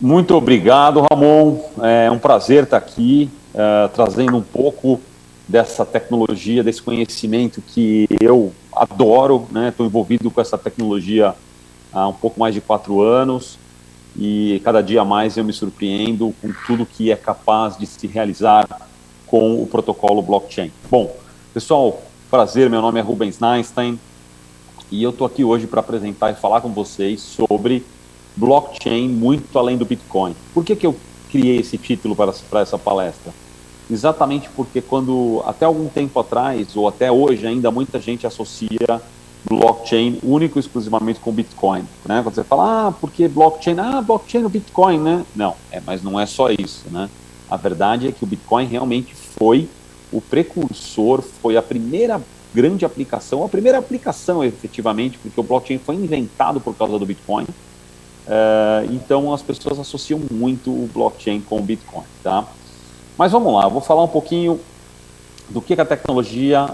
Muito obrigado, Ramon. É um prazer estar aqui, trazendo um pouco dessa tecnologia, desse conhecimento que eu adoro, né? Estou envolvido com essa tecnologia há um pouco mais de 4 anos e cada dia mais eu me surpreendo com tudo que é capaz de se realizar com o protocolo blockchain. Bom, pessoal, prazer, meu nome é Rubens Einstein e eu estou aqui hoje para apresentar e falar com vocês sobre blockchain muito além do Bitcoin. Por que eu criei esse título para essa palestra? Exatamente porque até algum tempo atrás, ou até hoje ainda, muita gente associa blockchain único e exclusivamente com Bitcoin. Né? Quando você fala, por que blockchain? Blockchain no Bitcoin, né? Não, mas não é só isso, né? A verdade é que o Bitcoin realmente foi o precursor, foi a primeira grande aplicação, a primeira aplicação efetivamente, porque o blockchain foi inventado por causa do Bitcoin. Então as pessoas associam muito o blockchain com o Bitcoin, tá? Mas vamos lá, eu vou falar um pouquinho do que a tecnologia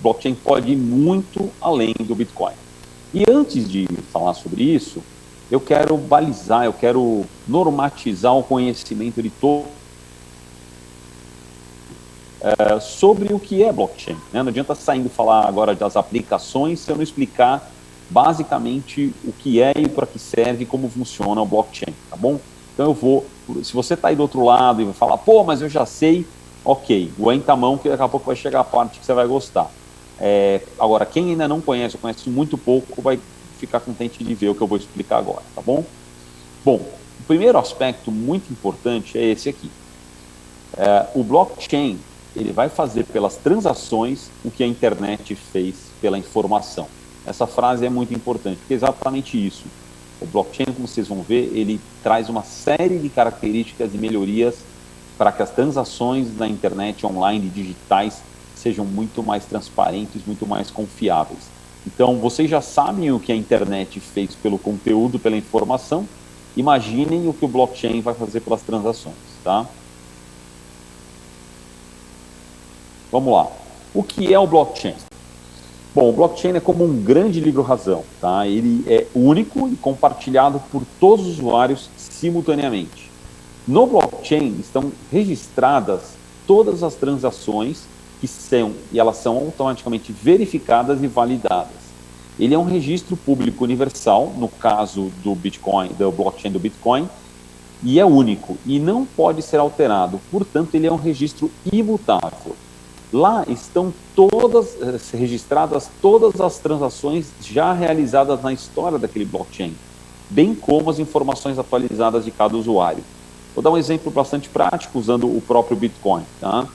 blockchain pode ir muito além do Bitcoin. E antes de falar sobre isso, eu quero balizar, eu quero normatizar o conhecimento de todos sobre o que é blockchain, né? Não adianta saindo falar agora das aplicações se eu não explicar basicamente o que é e para que serve e como funciona o blockchain, tá bom? Então se você está aí do outro lado e vai falar, mas eu já sei, ok, aguenta a mão que daqui a pouco vai chegar a parte que você vai gostar. Agora, quem ainda não conhece ou conhece muito pouco, vai ficar contente de ver o que eu vou explicar agora, tá bom? Bom, o primeiro aspecto muito importante é esse aqui. O blockchain, ele vai fazer pelas transações o que a internet fez pela informação. Essa frase é muito importante, porque é exatamente isso. O blockchain, como vocês vão ver, ele traz uma série de características e melhorias para que as transações na internet online digitais sejam muito mais transparentes, muito mais confiáveis. Então, vocês já sabem o que a internet fez pelo conteúdo, pela informação. Imaginem o que o blockchain vai fazer pelas transações, tá? Vamos lá. O que é o blockchain? Bom, o blockchain é como um grande livro-razão, tá? Ele é único e compartilhado por todos os usuários simultaneamente. No blockchain estão registradas todas as transações e elas são automaticamente verificadas e validadas. Ele é um registro público universal, no caso do Bitcoin, do blockchain do Bitcoin, e é único e não pode ser alterado. Portanto, ele é um registro imutável. Lá estão registradas todas as transações já realizadas na história daquele blockchain, bem como as informações atualizadas de cada usuário. Vou dar um exemplo bastante prático usando o próprio Bitcoin. Tá?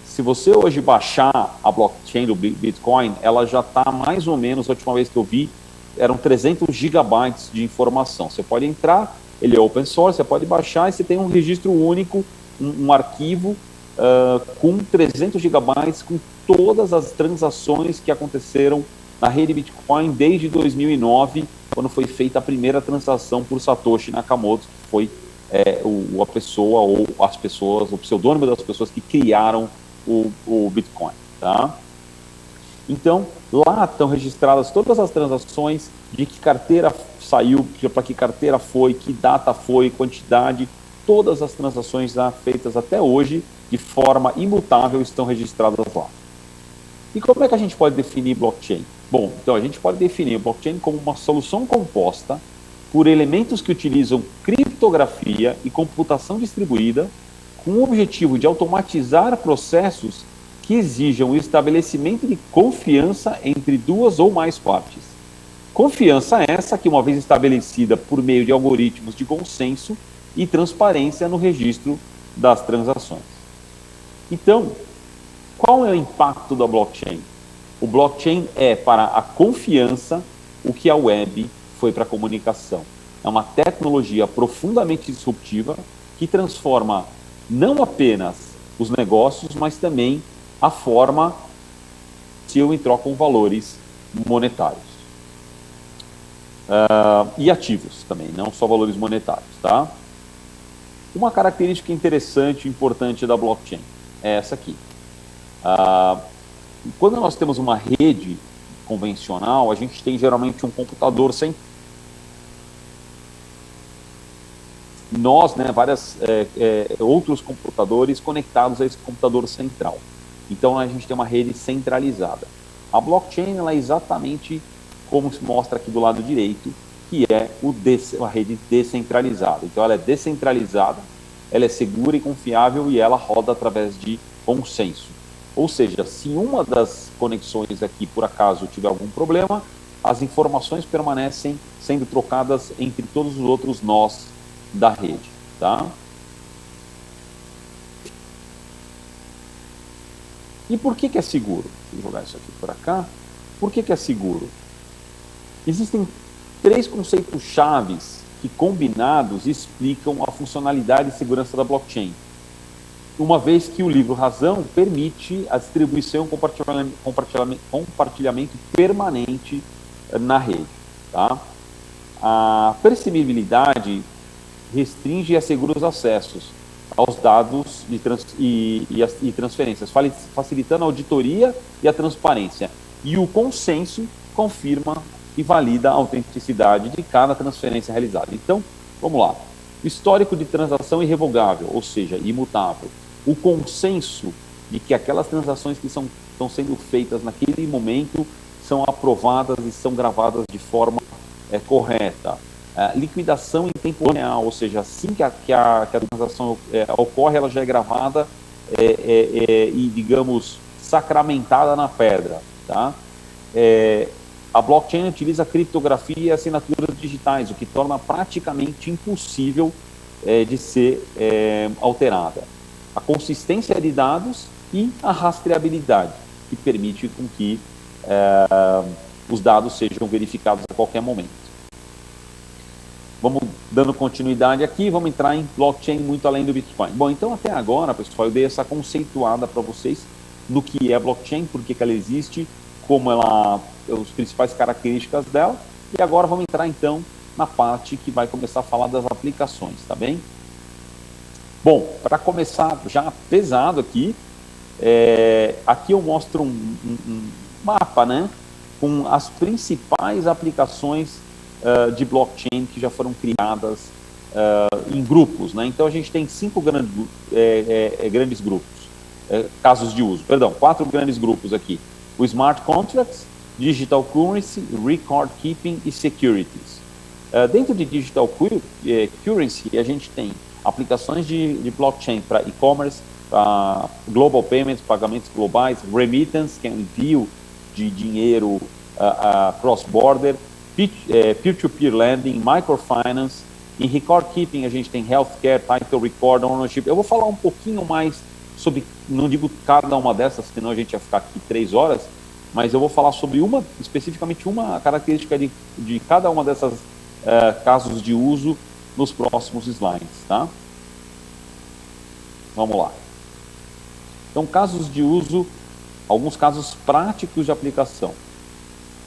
Se você hoje baixar a blockchain do Bitcoin, ela já está mais ou menos, a última vez que eu vi, eram 300 gigabytes de informação. Você pode entrar, ele é open source, você pode baixar e você tem um registro único, um arquivo com 300 gigabytes, com todas as transações que aconteceram na rede Bitcoin desde 2009, quando foi feita a primeira transação por Satoshi Nakamoto, que foi a pessoa ou as pessoas, o pseudônimo das pessoas que criaram o Bitcoin, tá? Então, lá estão registradas todas as transações, de que carteira saiu, para que carteira foi, que data foi, quantidade, todas as transações já feitas até hoje, de forma imutável, estão registradas lá. E como é que a gente pode definir blockchain? Bom, então a gente pode definir o blockchain como uma solução composta por elementos que utilizam criptografia e computação distribuída com o objetivo de automatizar processos que exijam o estabelecimento de confiança entre duas ou mais partes. Confiança essa que, uma vez estabelecida por meio de algoritmos de consenso e transparência no registro das transações. Então, qual é o impacto da blockchain? O blockchain é para a confiança o que a web foi para a comunicação. É uma tecnologia profundamente disruptiva que transforma não apenas os negócios, mas também a forma se eu trocam valores monetários. E ativos também, não só valores monetários, tá? Uma característica interessante e importante da blockchain é essa aqui. Quando nós temos uma rede convencional, a gente tem geralmente um computador sem nós, né, vários outros computadores conectados a esse computador central. Então, a gente tem uma rede centralizada. A blockchain ela é exatamente como se mostra aqui do lado direito, que é a rede descentralizada. Então, ela é descentralizada, ela é segura e confiável e ela roda através de consenso. Ou seja, se uma das conexões aqui, por acaso, tiver algum problema, as informações permanecem sendo trocadas entre todos os outros nós da rede, tá? E por que é seguro? Vou jogar isso aqui por cá. Por que é seguro? Existem 3 conceitos chaves que, combinados, explicam a funcionalidade e segurança da blockchain. Uma vez que o livro-razão permite a distribuição e compartilhamento permanente na rede. Tá? A prescindibilidade restringe e assegura os acessos aos dados e transferências, facilitando a auditoria e a transparência. E o consenso confirma e valida a autenticidade de cada transferência realizada. Então, vamos lá. O histórico de transação irrevogável, ou seja, imutável. O consenso de que aquelas transações que estão sendo feitas naquele momento são aprovadas e são gravadas de forma correta. Liquidação em tempo real, ou seja, assim que a transação ocorre, ela já é gravada e, digamos, sacramentada na pedra. Tá? A blockchain utiliza criptografia e assinaturas digitais, o que torna praticamente impossível de ser alterada. A consistência de dados e a rastreabilidade, que permite com que os dados sejam verificados a qualquer momento. Vamos dando continuidade aqui, vamos entrar em blockchain muito além do Bitcoin. Bom, então até agora, pessoal, eu dei essa conceituada para vocês do que é blockchain, por que ela existe, como ela, as principais características dela, e agora vamos entrar então na parte que vai começar a falar das aplicações, tá bem? Bom, para começar já pesado aqui, aqui eu mostro um mapa, né, com as principais aplicações de blockchain que já foram criadas em grupos, né? Então a gente tem 5 grandes grupos, casos de uso, perdão, 4 grandes grupos aqui: o Smart Contracts, Digital Currency, Record Keeping e Securities. Dentro de Digital Currency, a gente tem aplicações de blockchain para e-commerce, para global payments, pagamentos globais, remittance, que é o envio de dinheiro cross-border, peer-to-peer lending, microfinance. Em record keeping a gente tem healthcare, title record, ownership. Eu vou falar um pouquinho mais sobre, não digo cada uma dessas, senão a gente ia ficar aqui 3 horas, mas eu vou falar sobre especificamente uma característica de cada uma dessas casos de uso nos próximos slides, tá? Vamos lá. Então, casos de uso, alguns casos práticos de aplicação.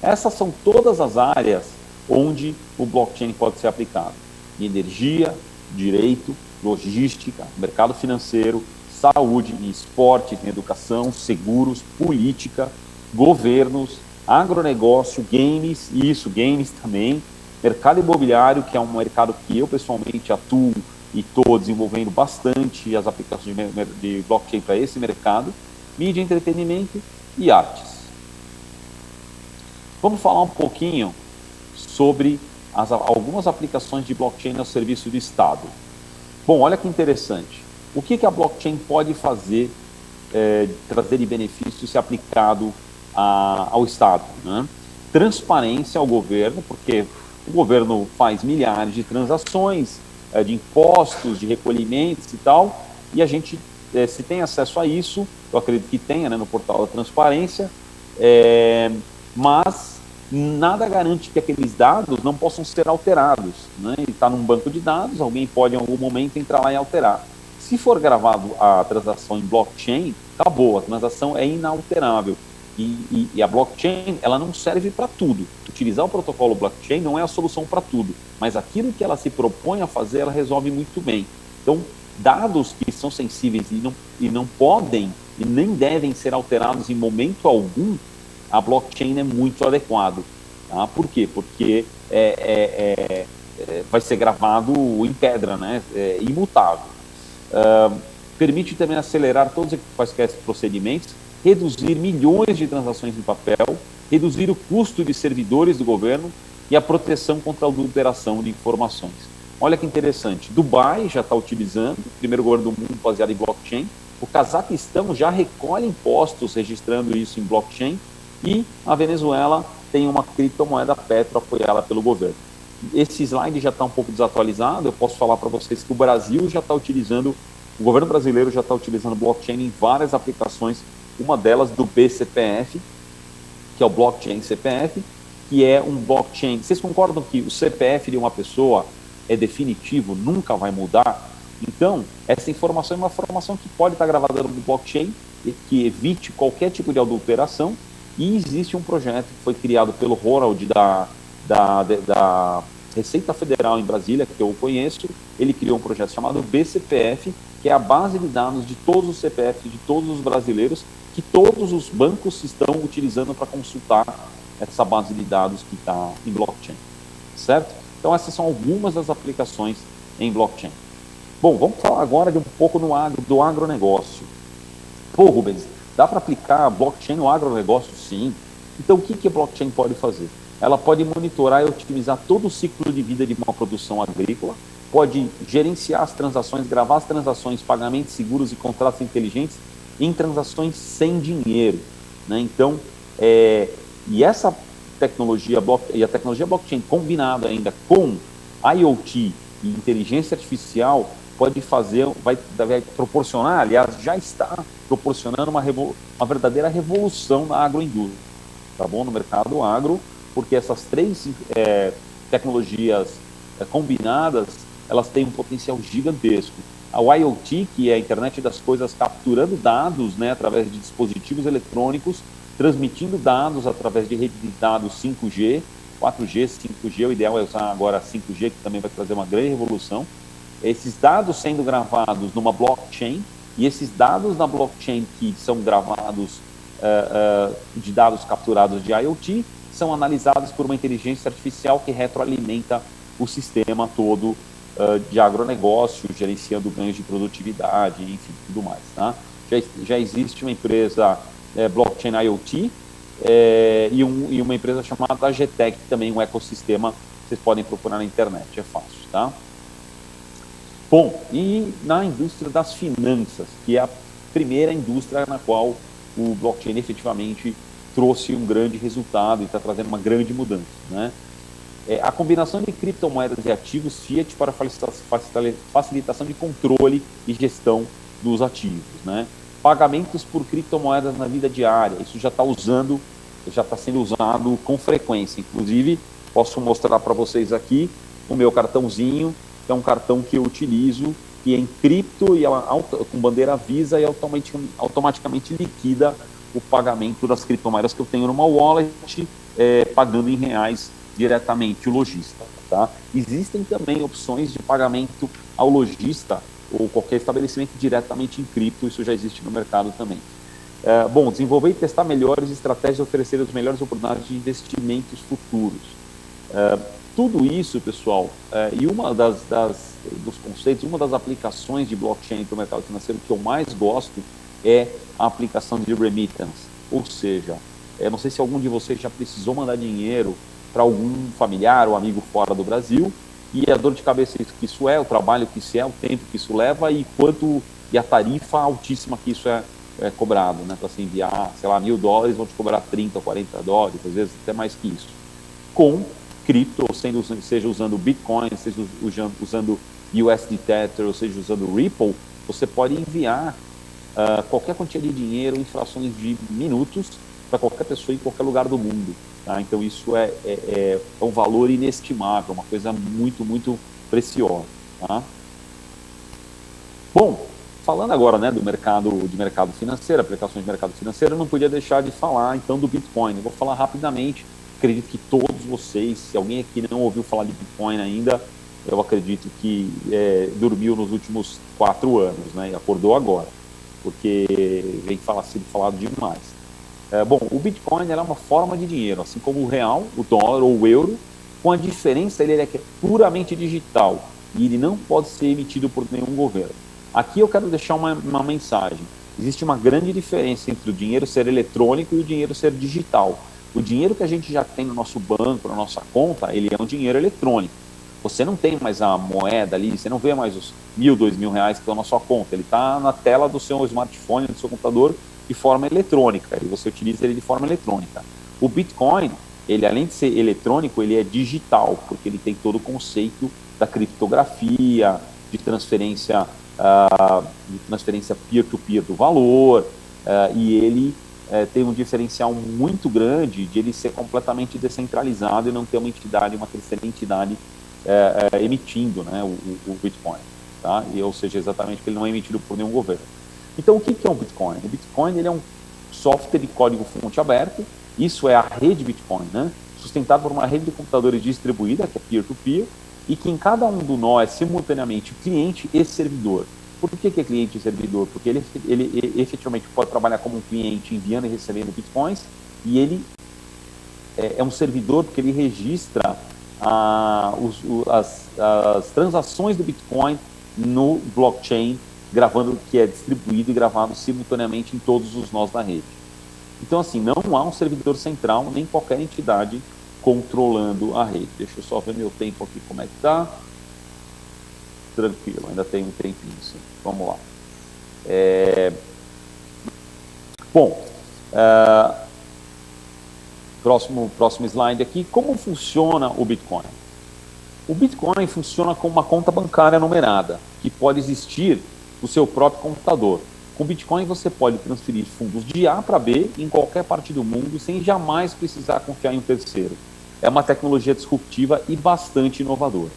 Essas são todas as áreas onde o blockchain pode ser aplicado: em energia, direito, logística, mercado financeiro, saúde, em esporte, em educação, seguros, política, governos, agronegócio, games, games também, mercado imobiliário, que é um mercado que eu pessoalmente atuo e estou desenvolvendo bastante as aplicações de blockchain para esse mercado, mídia, entretenimento e artes. Vamos falar um pouquinho sobre algumas aplicações de blockchain no serviço do Estado. Bom, olha que interessante. O que a blockchain pode fazer, trazer de benefício se aplicado ao Estado, né? Transparência ao governo, porque o governo faz milhares de transações, de impostos, de recolhimentos e tal, e a gente, se tem acesso a isso, eu acredito que tenha, né, no portal da transparência, mas nada garante que aqueles dados não possam ser alterados, né? Ele está num banco de dados, alguém pode em algum momento entrar lá e alterar. Se for gravado a transação em blockchain, acabou, a transação é inalterável. E a blockchain, ela não serve para tudo. Utilizar o protocolo blockchain não é a solução para tudo, mas aquilo que ela se propõe a fazer, ela resolve muito bem. Então, dados que são sensíveis e não podem e nem devem ser alterados em momento algum, a blockchain é muito adequado. Tá? Por quê? Porque vai ser gravado em pedra, né? Imutável. Permite também acelerar todos os quaisquer procedimentos, reduzir milhões de transações em papel, reduzir o custo de servidores do governo e a proteção contra a adulteração de informações. Olha que interessante, Dubai já está utilizando, o primeiro governo do mundo baseado em blockchain, o Cazaquistão já recolhe impostos registrando isso em blockchain e a Venezuela tem uma criptomoeda Petro apoiada pelo governo. Esse slide já está um pouco desatualizado, eu posso falar para vocês que o Brasil já está utilizando, o governo brasileiro já está utilizando blockchain em várias aplicações, uma delas do BCPF, que é o blockchain CPF, que é um blockchain. Vocês concordam que o CPF de uma pessoa é definitivo, nunca vai mudar? Então, essa informação é uma informação que pode estar gravada no blockchain, que evite qualquer tipo de adulteração, e existe um projeto que foi criado pelo Ronald da Receita Federal em Brasília, que eu conheço. Ele criou um projeto chamado BCPF, que é a base de dados de todos os CPFs de todos os brasileiros, que todos os bancos estão utilizando para consultar essa base de dados que está em blockchain, certo? Então essas são algumas das aplicações em blockchain. Bom, vamos falar agora de um pouco do agronegócio. Pô, Rubens, dá para aplicar blockchain no agronegócio? Sim. Então o que a blockchain pode fazer? Ela pode monitorar e otimizar todo o ciclo de vida de uma produção agrícola, pode gerenciar as transações, gravar as transações, pagamentos seguros e contratos inteligentes em transações sem dinheiro, né? Então, e essa tecnologia, e a tecnologia blockchain combinada ainda com IoT e inteligência artificial pode fazer, vai proporcionar, aliás, já está proporcionando uma verdadeira revolução na agroindústria, tá bom? No mercado agro, porque essas três tecnologias combinadas, elas têm um potencial gigantesco. A IoT, que é a internet das coisas, capturando dados, né, através de dispositivos eletrônicos, transmitindo dados através de rede de dados 5G, 4G, 5G, o ideal é usar agora 5G, que também vai trazer uma grande revolução. Esses dados sendo gravados numa blockchain, e esses dados na blockchain que são gravados de dados capturados de IoT, são analisados por uma inteligência artificial que retroalimenta o sistema todo de agronegócio, gerenciando ganhos de produtividade, enfim, tudo mais. Tá? Já existe uma empresa blockchain IoT e uma empresa chamada GTEC, também um ecossistema, vocês podem procurar na internet, é fácil. Tá? Bom, e na indústria das finanças, que é a primeira indústria na qual o blockchain efetivamente trouxe um grande resultado e está trazendo uma grande mudança, né? A combinação de criptomoedas e ativos fiat para facilitação de controle e gestão dos ativos, né? Pagamentos por criptomoedas na vida diária, isso já está sendo usado com frequência. Inclusive, posso mostrar para vocês aqui o meu cartãozinho, que é um cartão que eu utilizo, que é em cripto e ela com bandeira Visa e automaticamente liquida o pagamento das criptomoedas que eu tenho numa wallet, pagando em reais diretamente o lojista. Tá? Existem também opções de pagamento ao lojista ou qualquer estabelecimento diretamente em cripto, isso já existe no mercado também. Bom, desenvolver e testar melhores estratégias e oferecer as melhores oportunidades de investimentos futuros. Tudo isso, pessoal, e uma dos conceitos, uma das aplicações de blockchain para o mercado financeiro que eu mais gosto é a aplicação de remittance, ou seja, não sei se algum de vocês já precisou mandar dinheiro para algum familiar ou amigo fora do Brasil, e a dor de cabeça que isso é, o trabalho que isso é, o tempo que isso leva e a tarifa altíssima que isso é cobrado, né? Para se enviar, sei lá, $1.000, vão te cobrar 30 ou 40 dólares, às vezes até mais que isso. Com cripto, seja usando Bitcoin, seja usando USD Tether, ou seja usando Ripple, você pode enviar qualquer quantia de dinheiro em frações de minutos para qualquer pessoa em qualquer lugar do mundo. Tá? Então isso é um valor inestimável, uma coisa muito, muito preciosa. Tá? Bom, falando agora, né, de mercado financeiro, aplicações de mercado financeiro, eu não podia deixar de falar então do Bitcoin. Eu vou falar rapidamente, acredito que todos vocês, se alguém aqui não ouviu falar de Bitcoin ainda, eu acredito que dormiu nos últimos 4 anos, né, e acordou agora, porque vem sido falado demais. Bom, o Bitcoin é uma forma de dinheiro, assim como o real, o dólar ou o euro, com a diferença ele é que é puramente digital e ele não pode ser emitido por nenhum governo. Aqui eu quero deixar uma mensagem. Existe uma grande diferença entre o dinheiro ser eletrônico e o dinheiro ser digital. O dinheiro que a gente já tem no nosso banco, na nossa conta, ele é um dinheiro eletrônico. Você não tem mais a moeda ali, você não vê mais os R$1.000, R$2.000 que estão na sua conta. Ele está na tela do seu smartphone, do seu computador, de forma eletrônica, e você utiliza ele de forma eletrônica. O Bitcoin, ele além de ser eletrônico, ele é digital, porque ele tem todo o conceito da criptografia, de transferência peer-to-peer do valor, e ele tem um diferencial muito grande de ele ser completamente descentralizado e não ter uma terceira entidade emitindo, né, o Bitcoin, tá? Ou seja, exatamente que ele não é emitido por nenhum governo. Então, o que é um Bitcoin? O Bitcoin ele é um software de código-fonte aberto, isso é a rede Bitcoin, né? Sustentado por uma rede de computadores distribuída, que é peer-to-peer, e que em cada um do nó é simultaneamente cliente e servidor. Por que é cliente e servidor? Porque ele efetivamente pode trabalhar como um cliente enviando e recebendo bitcoins, e ele é um servidor porque ele registra as transações do Bitcoin no blockchain, gravando, que é distribuído e gravado simultaneamente em todos os nós da rede. Então, assim, não há um servidor central, nem qualquer entidade controlando a rede. Deixa eu só ver meu tempo aqui, como é que tá. Tranquilo, ainda tem um tempinho, sim. Vamos lá. Bom, próximo slide aqui. Como funciona o Bitcoin? O Bitcoin funciona como uma conta bancária numerada, que pode existir no seu próprio computador. Com Bitcoin você pode transferir fundos de A para B em qualquer parte do mundo sem jamais precisar confiar em um terceiro. É uma tecnologia disruptiva e bastante inovadora.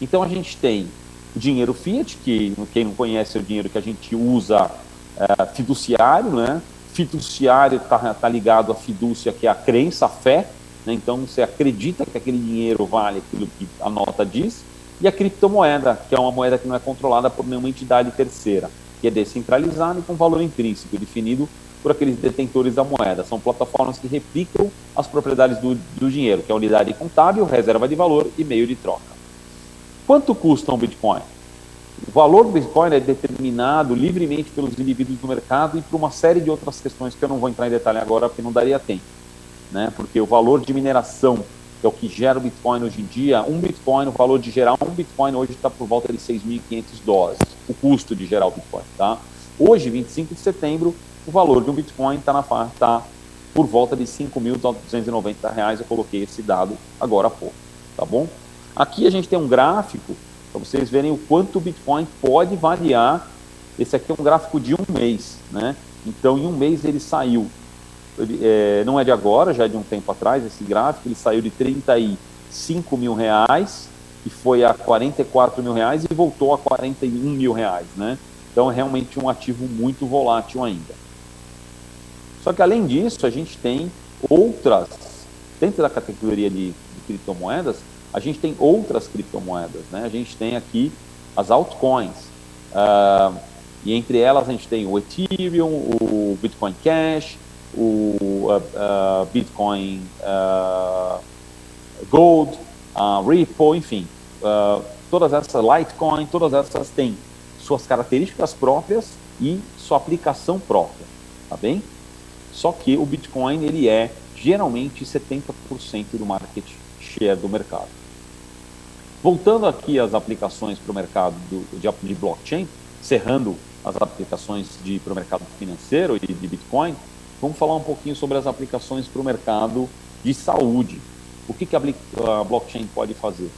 Então a gente tem o dinheiro fiat, que quem não conhece é o dinheiro que a gente usa fiduciário, né? Fiduciário está ligado à fidúcia, que é a crença, a fé, né? Então você acredita que aquele dinheiro vale aquilo que a nota diz, e a criptomoeda, que é uma moeda que não é controlada por nenhuma entidade terceira, que é descentralizada e com valor intrínseco, definido por aqueles detentores da moeda. São plataformas que replicam as propriedades do dinheiro, que é a unidade contábil, reserva de valor e meio de troca. Quanto custa um Bitcoin? O valor do Bitcoin é determinado livremente pelos indivíduos do mercado e por uma série de outras questões que eu não vou entrar em detalhe agora, porque não daria tempo, né? Porque o valor de mineração, que é o que gera o Bitcoin hoje em dia, o valor de gerar um Bitcoin hoje está por volta de $6.500, o custo de gerar o Bitcoin, tá? Hoje, 25 de setembro, o valor de um Bitcoin está por volta de R$5.290, eu coloquei esse dado agora há pouco, tá bom? Aqui a gente tem um gráfico para vocês verem o quanto o Bitcoin pode variar. Esse aqui é um gráfico de um mês, né? Então, em um mês ele saiu, não é de agora, já é de um tempo atrás, esse gráfico, ele saiu de R$35 mil, que foi a R$44 mil e voltou a R$41 mil, né? Então, é realmente um ativo muito volátil ainda. Só que, além disso, a gente tem outras, dentro da categoria de criptomoedas, a gente tem outras criptomoedas, né? A gente tem aqui as altcoins, e entre elas a gente tem o Ethereum, o Bitcoin Cash, o Bitcoin Gold, Ripple, enfim, todas essas Litecoin, todas essas têm suas características próprias e sua aplicação própria, tá bem? Só que o Bitcoin, ele é geralmente 70% do market share do mercado. Voltando aqui às aplicações para o mercado de blockchain, cerrando as aplicações para o mercado financeiro e de Bitcoin, vamos falar um pouquinho sobre as aplicações para o mercado de saúde. O que a blockchain pode fazer?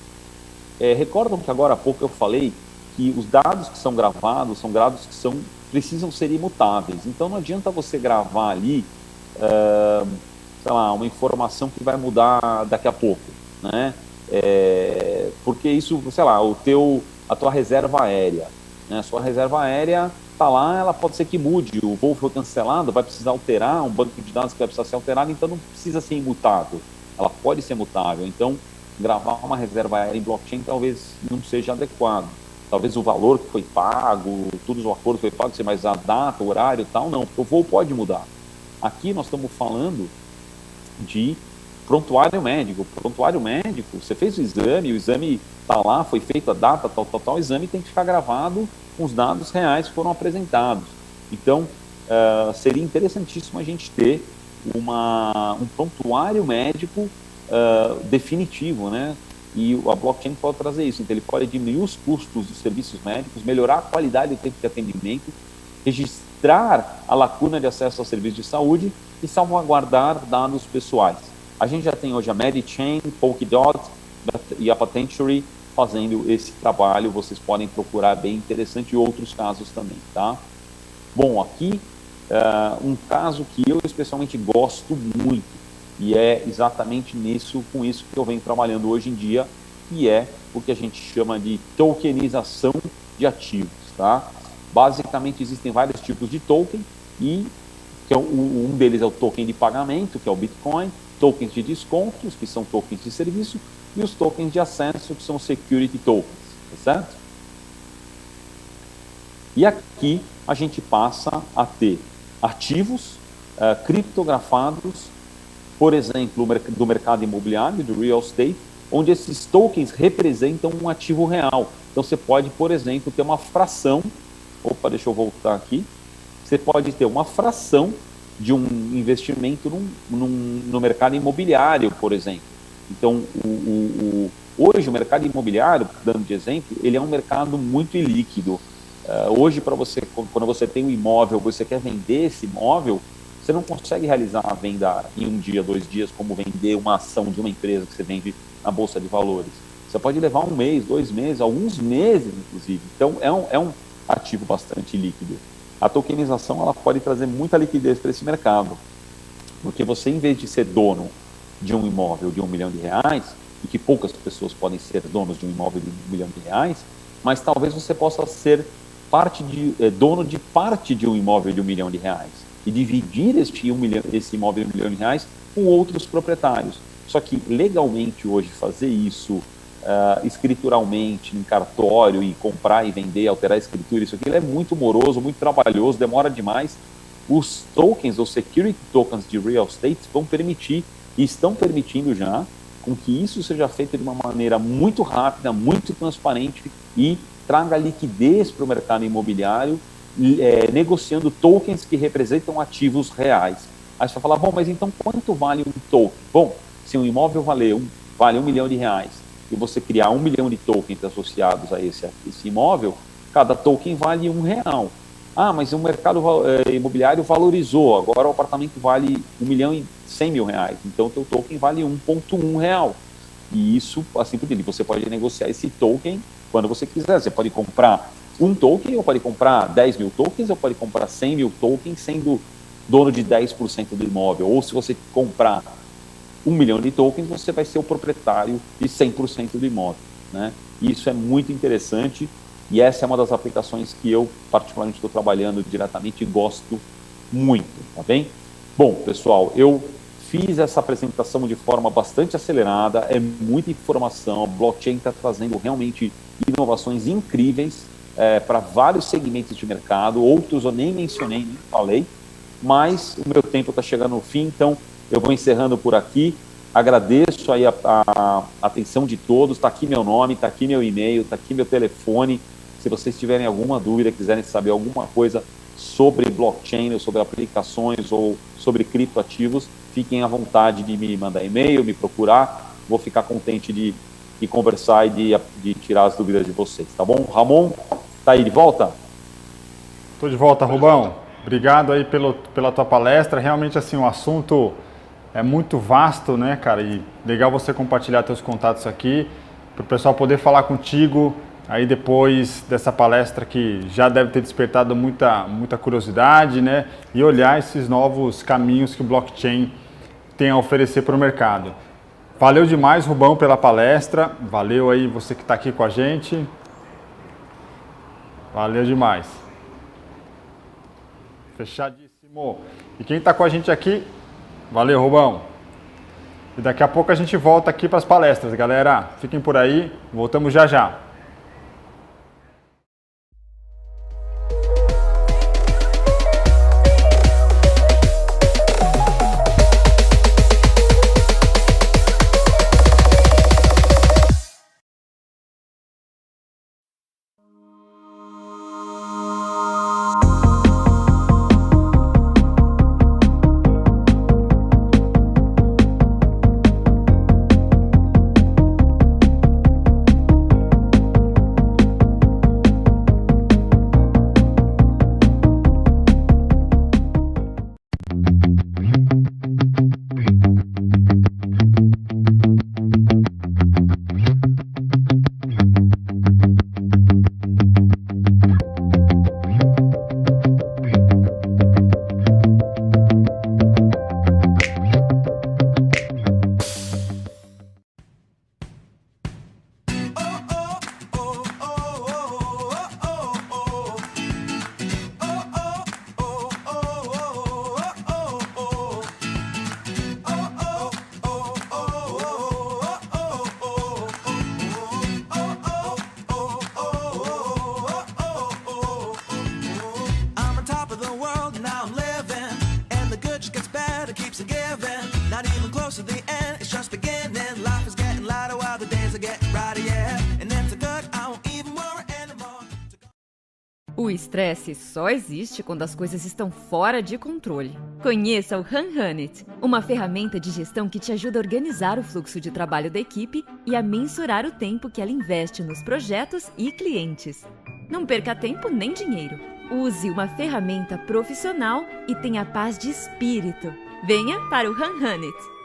Recordam que agora há pouco eu falei que os dados que são gravados são dados que precisam ser imutáveis. Então não adianta você gravar ali, sei lá, uma informação que vai mudar daqui a pouco, né? Porque isso, sei lá, a tua reserva aérea, né? A sua reserva aérea está lá, ela pode ser que mude, o voo foi cancelado, vai precisar alterar, um banco de dados que vai precisar ser alterado, então não precisa ser imutável, ela pode ser mutável. Então, gravar uma reserva aérea em blockchain talvez não seja adequado. Talvez o valor que foi pago, todos os acordos que foi pago, mas a data, o horário e tal, não, porque o voo pode mudar. Aqui nós estamos falando de Prontuário médico. Prontuário médico, você fez o exame está lá, foi feita a data, tal, o exame tem que ficar gravado com os dados reais que foram apresentados. Então, seria interessantíssimo a gente ter um prontuário médico definitivo, né? E a blockchain pode trazer isso. Então, ele pode diminuir os custos dos serviços médicos, melhorar a qualidade do tempo de atendimento, registrar a lacuna de acesso ao serviço de saúde e salvaguardar dados pessoais. A gente já tem hoje a MediChain, Polkadot e a Patentary fazendo esse trabalho. Vocês podem procurar, bem interessante, e outros casos também, tá? Bom, aqui um caso que eu especialmente gosto muito, e é exatamente com isso que eu venho trabalhando hoje em dia, que é o que a gente chama de tokenização de ativos, tá? Basicamente, existem vários tipos de token, e um deles é o token de pagamento, que é o Bitcoin, tokens de descontos, que são tokens de serviço, e os tokens de acesso, que são security tokens, tá certo? E aqui a gente passa a ter ativos criptografados, por exemplo, do mercado imobiliário, do real estate, onde esses tokens representam um ativo real. Então você pode, por exemplo, ter uma fração, deixa eu voltar aqui, você pode ter uma fração de um investimento no mercado imobiliário, por exemplo. Então, hoje o mercado imobiliário, dando de exemplo, ele é um mercado muito ilíquido. Hoje, quando você tem um imóvel, você quer vender esse imóvel, você não consegue realizar a venda em 1 dia, 2 dias, como vender uma ação de uma empresa que você vende na Bolsa de Valores. Você pode levar 1 mês, 2 meses, alguns meses, inclusive. Então, é um ativo bastante líquido. A tokenização ela pode trazer muita liquidez para esse mercado, porque você, em vez de ser dono de um imóvel de R$1 milhão, e que poucas pessoas podem ser donos de um imóvel de R$1 milhão, mas talvez você possa ser dono de parte de um imóvel de R$1 milhão e dividir esse imóvel de R$1 milhão com outros proprietários. Só que legalmente hoje fazer isso escrituralmente, em cartório, e comprar e vender, alterar a escritura, isso aqui é muito moroso, muito trabalhoso, demora demais. Os tokens, ou security tokens de real estate, vão permitir, e estão permitindo já, com que isso seja feito de uma maneira muito rápida, muito transparente, e traga liquidez para o mercado imobiliário, negociando tokens que representam ativos reais. Aí você vai falar, bom, mas então quanto vale um token? Bom, se um imóvel vale R$1 milhão, e você criar 1 milhão de tokens associados a esse imóvel, cada token vale R$1. Ah, mas o mercado imobiliário valorizou, agora o apartamento vale R$1.100.000, então o teu token vale R$1.1. E isso, assim por diante, você pode negociar esse token quando você quiser. Você pode comprar um token, ou pode comprar 10 mil tokens, ou pode comprar 100 mil tokens, sendo dono de 10% do imóvel. Ou se você comprar 1 milhão de tokens, você vai ser o proprietário de 100% do imóvel, né? Isso é muito interessante, e essa é uma das aplicações que eu particularmente estou trabalhando diretamente e gosto muito, tá bem? Bom, pessoal, eu fiz essa apresentação de forma bastante acelerada, é muita informação, a blockchain está trazendo realmente inovações incríveis para vários segmentos de mercado, outros eu nem mencionei, nem falei, mas o meu tempo está chegando no fim, então eu vou encerrando por aqui. Agradeço aí a atenção de todos. Está aqui meu nome, está aqui meu e-mail, está aqui meu telefone. Se vocês tiverem alguma dúvida, quiserem saber alguma coisa sobre blockchain, ou sobre aplicações, ou sobre criptoativos, fiquem à vontade de me mandar e-mail, me procurar. Vou ficar contente de conversar e de tirar as dúvidas de vocês, tá bom? Ramon, tá aí de volta? Estou de volta, Rubão. Obrigado aí pela tua palestra. Realmente, assim, o assunto é muito vasto, né, cara? E legal você compartilhar teus contatos aqui, para o pessoal poder falar contigo aí depois dessa palestra, que já deve ter despertado muita curiosidade, né? E olhar esses novos caminhos que o blockchain tem a oferecer para o mercado. Valeu demais, Rubão, pela palestra. Valeu aí você que está aqui com a gente. Valeu demais. Fechadíssimo. E quem está com a gente aqui, valeu, Rubão. E daqui a pouco a gente volta aqui para as palestras, galera. Fiquem por aí, voltamos já já. O estresse só existe quando as coisas estão fora de controle. Conheça o HunHunnit, uma ferramenta de gestão que te ajuda a organizar o fluxo de trabalho da equipe e a mensurar o tempo que ela investe nos projetos e clientes. Não perca tempo nem dinheiro. Use uma ferramenta profissional e tenha paz de espírito. Venha para o HunHunnit.